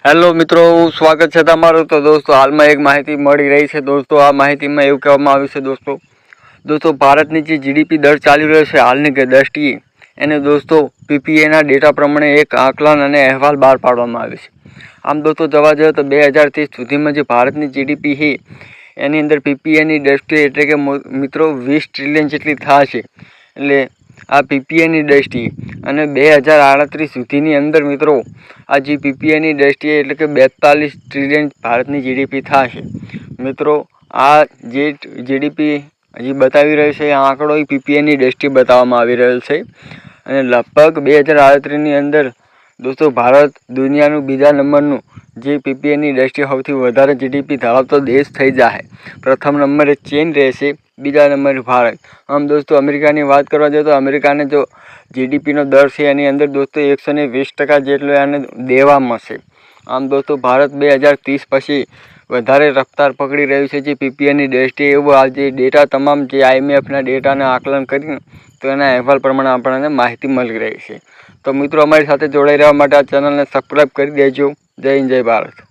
Hello મિત્રો, સ્વાગત છે તમારું। તો દોસ્તો હાલમાં એક માહિતી મળી રહી છે। દોસ્તો આ માહિતીમાં એવું કહેવામાં આવ્યું છે દોસ્તો ભારતની જે જીડીપી દર ચાલી રહ્યો છે હાલની દ્રષ્ટિએ એને દોસ્તો પીપીએના ડેટા પ્રમાણે એક આકલન અને અહેવાલ બહાર પાડવામાં આવ્યો છે। આમ દોસ્તો જોવા જઈએ તો 2030 સુધીમાં જે ભારતની જીડીપી છે એની અંદર પીપીએની દ્રષ્ટિએ એટલે કે મિત્રો 20 ટ્રિલિયન જેટલી થશે। એટલે આ પીપીએની દ્રષ્ટિએ અને 2038 સુધીની અંદર મિત્રો આ જે પીપીએની દ્રષ્ટિએ એટલે કે 42 ટ્રિલિયન ભારતની જીડીપી થશે। મિત્રો આ જે જીડીપી હજી બતાવી રહ્યું છે આ આંકડો પીપીએની દ્રષ્ટિએ બતાવવામાં આવી રહેલ છે અને લગભગ 2038ની અંદર દોસ્તો ભારત દુનિયાનું બીજા નંબરનું જે પીપીએની દ્રષ્ટિએ સૌથી વધારે જીડીપી ધરાવતો દેશ થઈ જાય। પ્રથમ નંબરે ચીન રહેશે, બીજા નંબરે ભારત। આમ દોસ્તો અમેરિકાની વાત કરવા જોઈએ તો અમેરિકાને જો જીડીપીનો દર છે એની અંદર દોસ્તો 120% જેટલો એને દેવામાં છે। આમ દોસ્તો ભારત 2030 પછી વધારે રફતાર પકડી રહ્યું છે જે પીપીએની દ્રષ્ટિએ એવું આ જે ડેટા તમામ જે આઈએમએફના ડેટાને આકલન કરીને તો એના અહેવાલ પ્રમાણે આપણને માહિતી મળી રહી છે। તો મિત્રો અમારી સાથે જોડાઈ રહેવા માટે આ ચેનલને સબસ્ક્રાઈબ કરી દેજો। જય હિન્દ, જય ભારત।